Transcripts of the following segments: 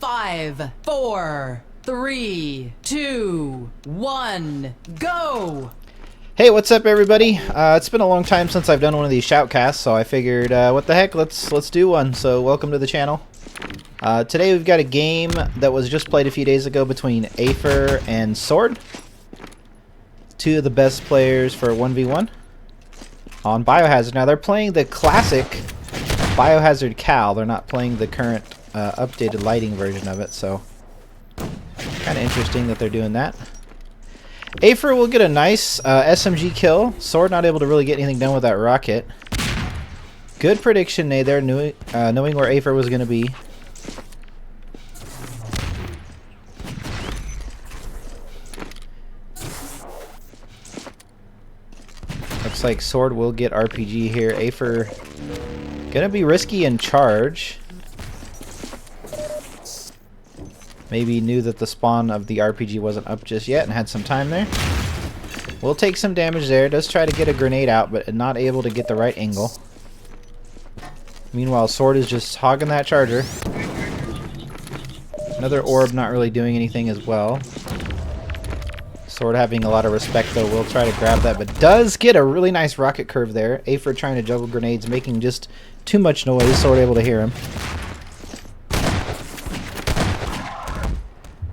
5, 4, 3, 2, 1, go! Hey, what's up, everybody? It's been a long time since I've done one of these shoutcasts, so I figured, what the heck, let's do one. So, welcome to the channel. Today we've got a game that was just played a few days ago between Afer and Sword. Two of the best players for 1v1 on Biohazard. Now, they're playing the classic Biohazard Cal. They're not playing the current updated lighting version of it, so kind of interesting that they're doing that. Afer will get a nice SMG kill. Sword not able to really get anything done with that rocket. Good prediction there, knowing where Afer was going to be. Looks like Sword will get RPG here. Afer going to be risky and charge. Maybe knew that the spawn of the RPG wasn't up just yet and had some time there. We'll take some damage there. Does try to get a grenade out, but not able to get the right angle. Meanwhile, Sword is just hogging that charger. Another orb not really doing anything as well. Sword having a lot of respect, though. Will try to grab that, but does get a really nice rocket curve there. Afer trying to juggle grenades, making just too much noise. Sword able to hear him.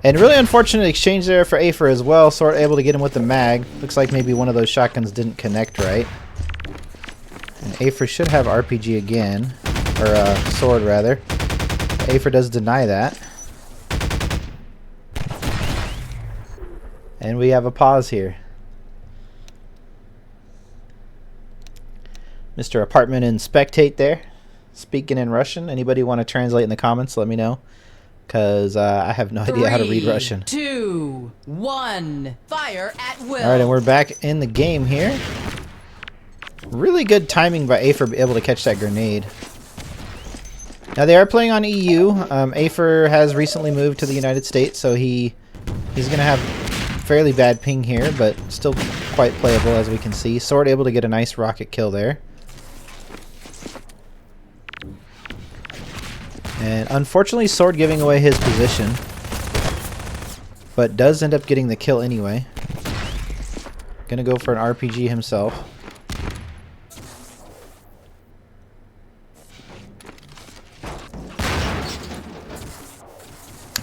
And really unfortunate exchange there for Afer as well. Sword able to get him with the mag. Looks like maybe one of those shotguns didn't connect right. And Afer should have RPG again. Or Sword, rather. Afer does deny that. And we have a pause here. Mr. Apartment and Spectate there. Speaking in Russian. Anybody want to translate in the comments? Let me know. Because I have no idea how to read Russian. 3, 2, 1, fire at will. Alright, and we're back in the game here. Really good timing by Afer able to catch that grenade. Now they are playing on EU. Afer has recently moved to the United States, so he's going to have fairly bad ping here, but still quite playable as we can see. Sword able to get a nice rocket kill there. And unfortunately, Sword giving away his position, but does end up getting the kill anyway. Gonna go for an RPG himself.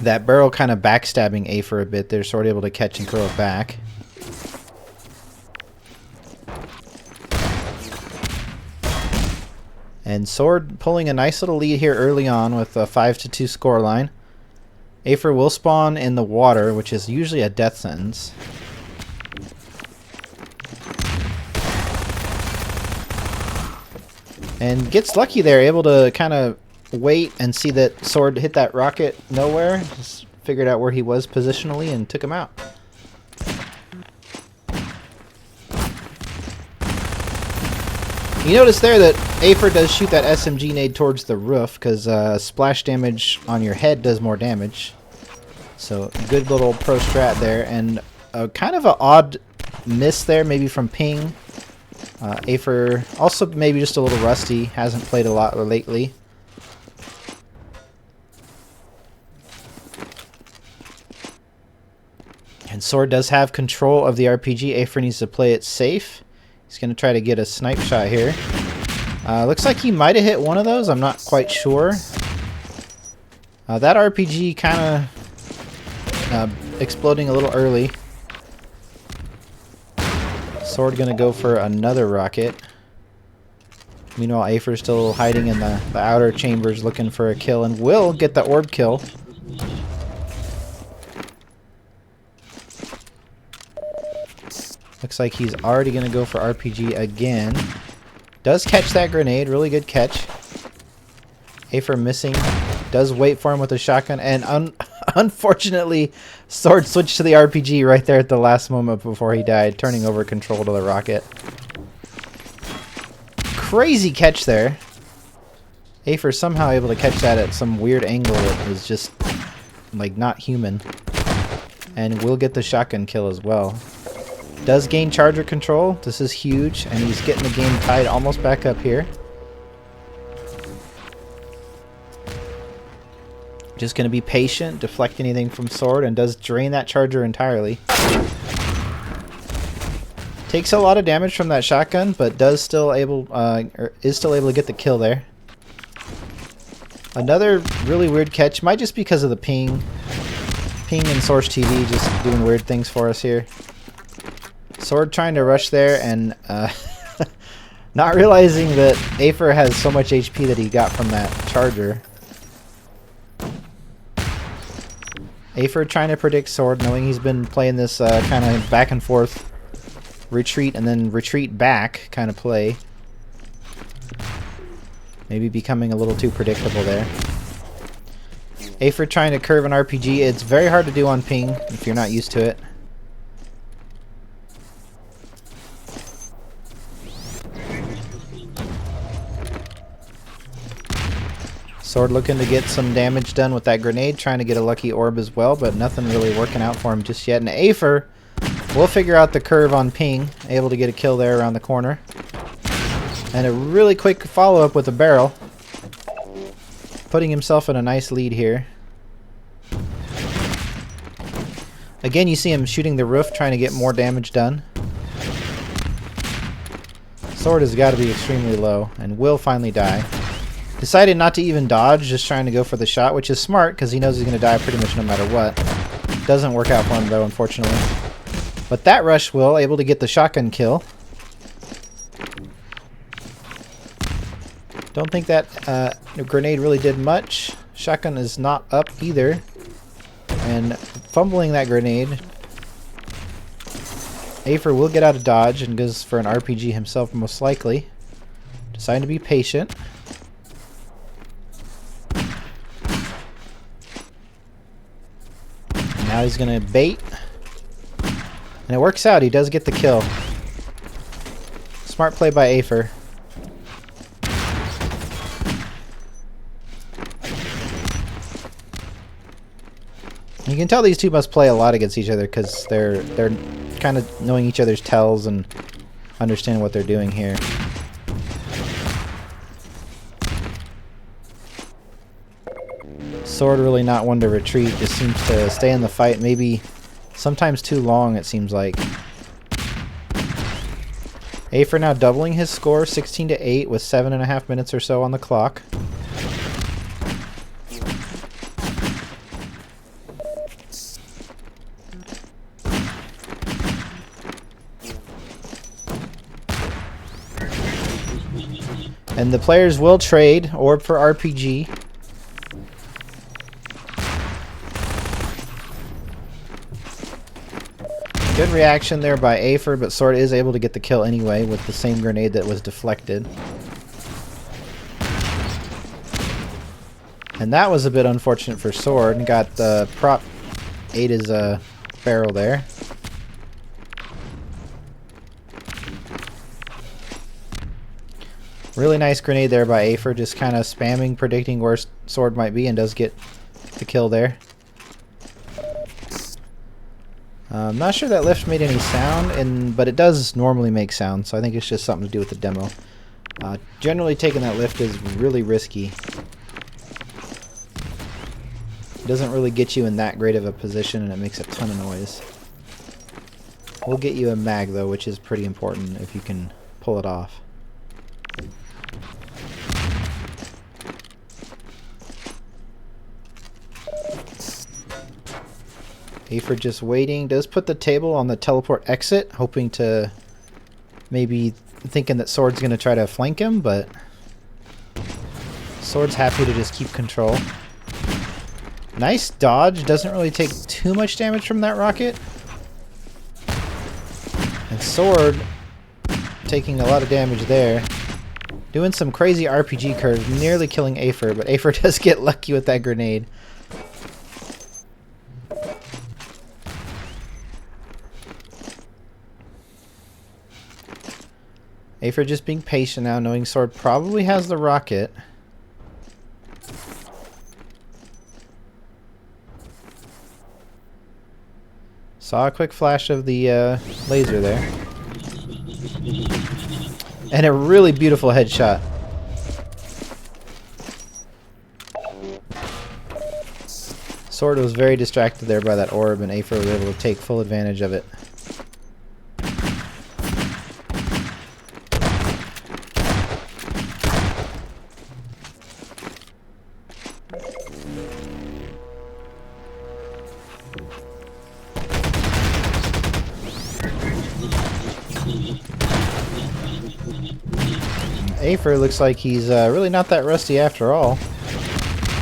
That barrel kind of backstabbing Afer a bit there. Sword able to catch and throw it back. And Sword pulling a nice little lead here early on with a 5-2 scoreline. Afer will spawn in the water, which is usually a death sentence. And gets lucky there, able to kind of wait and see that Sword hit that rocket nowhere. Just figured out where he was positionally and took him out. You notice there that Afer does shoot that SMG nade towards the roof because splash damage on your head does more damage. So good little pro strat there, and kind of an odd miss there, maybe from ping. Afer also maybe just a little rusty, hasn't played a lot lately. And Sword does have control of the RPG. Afer needs to play it safe. He's going to try to get a snipe shot here. Looks like he might have hit one of those. I'm not quite sure. That RPG kind of exploding a little early. Sword going to go for another rocket. Meanwhile, Afer still hiding in the outer chambers looking for a kill and will get the orb kill. Looks like he's already going to go for RPG again. Does catch that grenade. Really good catch. Afer missing. Does wait for him with a shotgun. And unfortunately, Sword switched to the RPG right there at the last moment before he died, turning over control to the rocket. Crazy catch there. Afer somehow able to catch that at some weird angle that was just, like, not human. And will get the shotgun kill as well. Does gain charger control. This is huge, and he's getting the game tied almost back up here. Just going to be patient, deflect anything from Sword, and does drain that charger entirely. Takes a lot of damage from that shotgun, but is still able to get the kill there. Another really weird catch, might just because of the ping. Ping and Source TV just doing weird things for us here. Sword trying to rush there and not realizing that Afer has so much HP that he got from that charger. Afer trying to predict Sword, knowing he's been playing this kind of back and forth retreat and then retreat back kind of play. Maybe becoming a little too predictable there. Afer trying to curve an RPG. It's very hard to do on ping if you're not used to it. Sword looking to get some damage done with that grenade, trying to get a lucky orb as well, but nothing really working out for him just yet. And Afer will figure out the curve on ping, able to get a kill there around the corner. And a really quick follow-up with a barrel, putting himself in a nice lead here. Again, you see him shooting the roof, trying to get more damage done. Sword has got to be extremely low, and will finally die. Decided not to even dodge, just trying to go for the shot, which is smart because he knows he's going to die pretty much no matter what. Doesn't work out for him though, unfortunately. But that rush will, able to get the shotgun kill. Don't think that grenade really did much. Shotgun is not up either. And fumbling that grenade. Afer will get out of dodge and goes for an RPG himself most likely. Deciding to be patient. Now he's going to bait. And it works out. He does get the kill. Smart play by Afer. You can tell these two must play a lot against each other because they're kind of knowing each other's tells and understanding what they're doing here. Sword really not one to retreat, just seems to stay in the fight, maybe sometimes too long it seems like. Afer now doubling his score, 16-8 with 7.5 minutes or so on the clock. And the players will trade orb for RPG. Good reaction there by Afer, but Sword is able to get the kill anyway with the same grenade that was deflected. And that was a bit unfortunate for Sword, and got the prop ate his barrel there. Really nice grenade there by Afer, just kind of spamming, predicting where Sword might be, and does get the kill there. I'm not sure that lift made any sound, but it does normally make sound, so I think it's just something to do with the demo. Generally taking that lift is really risky. It doesn't really get you in that great of a position, and it makes a ton of noise. We'll get you a mag though, which is pretty important if you can pull it off. Afer just waiting. Does put the table on the teleport exit, hoping to maybe thinking that Sword's going to try to flank him, but Sword's happy to just keep control. Nice dodge. Doesn't really take too much damage from that rocket. And Sword taking a lot of damage there. Doing some crazy RPG curves, nearly killing Afer, but Afer does get lucky with that grenade. Afer just being patient now, knowing Sword probably has the rocket. Saw a quick flash of the laser there. And a really beautiful headshot. Sword was very distracted there by that orb, and Afer was able to take full advantage of it. Afer looks like he's really not that rusty after all.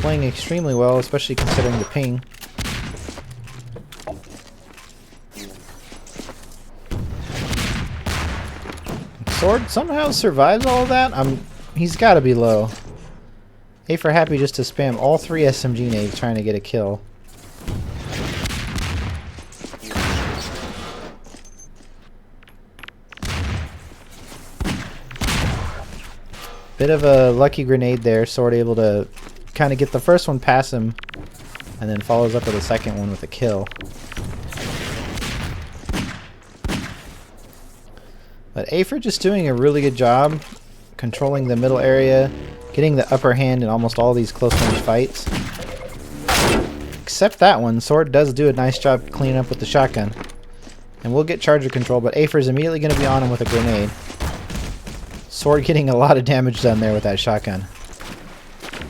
Playing extremely well, especially considering the ping. Sword somehow survives all of that? He's got to be low. Afer happy just to spam all 3 SMG nades trying to get a kill. Bit of a lucky grenade there. Sword able to kind of get the first one past him, and then follows up with the second one with a kill. But Afer just doing a really good job controlling the middle area, getting the upper hand in almost all these close range fights. Except that one, Sword does do a nice job cleaning up with the shotgun. And we'll get charger control, but Afer's immediately going to be on him with a grenade. Sword getting a lot of damage done there with that shotgun.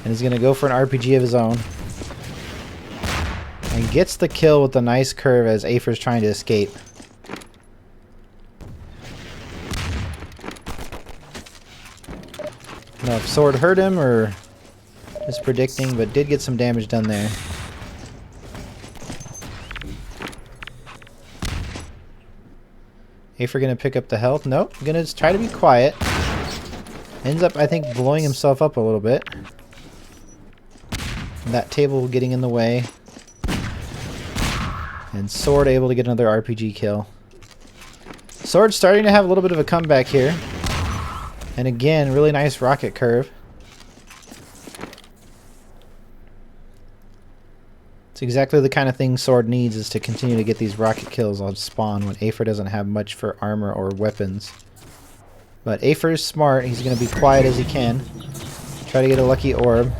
And he's going to go for an RPG of his own. And gets the kill with a nice curve as Afer's trying to escape. I don't know if Sword hurt him or just predicting, but did get some damage done there. Afer going to pick up the health. Nope. Going to try to be quiet. Ends up, I think, blowing himself up a little bit. And that table getting in the way. And Sword able to get another RPG kill. Sword starting to have a little bit of a comeback here. And again, really nice rocket curve. It's exactly the kind of thing Sword needs, is to continue to get these rocket kills on spawn when Afer doesn't have much for armor or weapons. But Afer is smart. He's going to be quiet as he can. Try to get a lucky orb.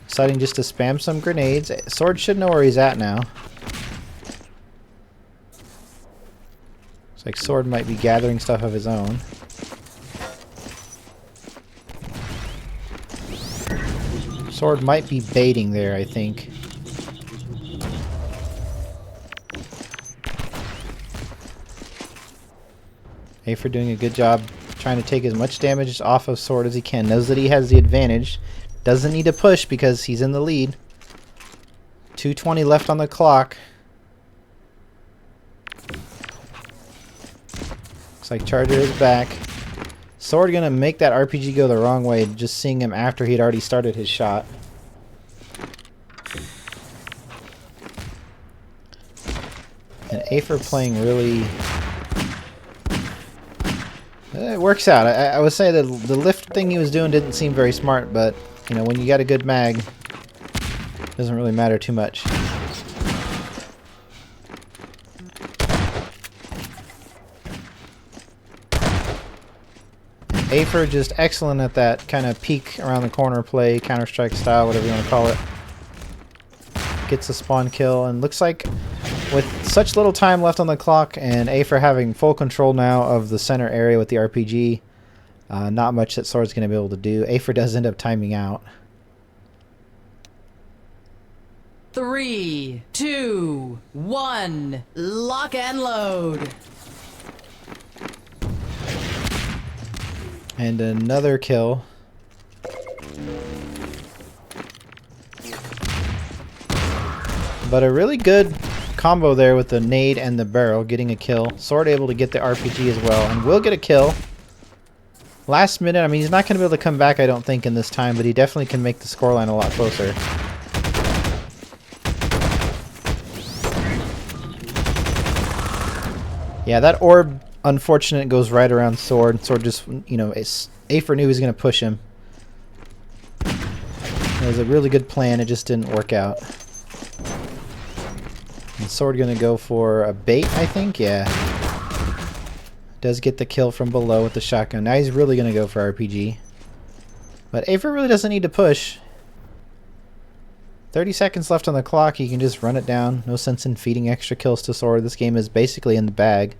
Deciding just to spam some grenades. Sword should know where he's at now. Looks like Sword might be gathering stuff of his own. Sword might be baiting there, I think. Afer doing a good job trying to take as much damage off of Sword as he can. Knows that he has the advantage. Doesn't need to push because he's in the lead. 2:20 left on the clock. Looks like Charger is back. Sword gonna make that RPG go the wrong way, just seeing him after he'd already started his shot. And Afer playing really... It works out. I would say that the lift thing he was doing didn't seem very smart, but, you know, when you got a good mag, it doesn't really matter too much. Afer just excellent at that kind of peek around the corner play, Counter-Strike style, whatever you want to call it. Gets a spawn kill, and looks like with such little time left on the clock and Afer having full control now of the center area with the RPG, not much that Sword's going to be able to do. Afer does end up timing out. 3, 2, 1, lock and load. And another kill. But a really good combo there with the nade and the barrel, getting a kill. Sword able to get the RPG as well, and will get a kill. Last minute, I mean, he's not going to be able to come back, I don't think, in this time, but he definitely can make the scoreline a lot closer. Yeah, that orb, unfortunate, goes right around Sword. Sword just, you know, Afer knew he was going to push him. It was a really good plan, it just didn't work out. And Sword going to go for a bait, I think? Yeah. Does get the kill from below with the shotgun. Now he's really going to go for RPG. But Afer really doesn't need to push. 30 seconds left on the clock. You can just run it down. No sense in feeding extra kills to Sword. This game is basically in the bag.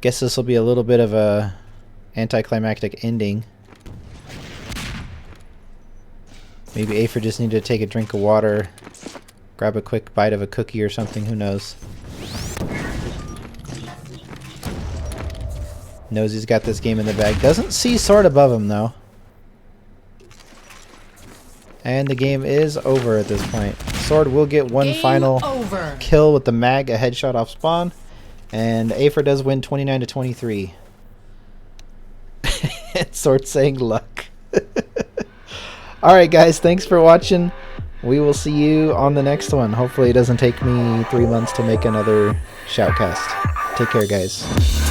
Guess this will be a little bit of a anticlimactic ending. Maybe Afer just needed to take a drink of water, grab a quick bite of a cookie or something. Who knows? Knows he's got this game in the bag. Doesn't see Sword above him though. And the game is over at this point. Sword will get one final kill with the mag, a headshot off spawn. And Afer does win 29 to 23. Sword saying luck. Alright guys, thanks for watching. We will see you on the next one. Hopefully it doesn't take me 3 months to make another shoutcast. Take care guys.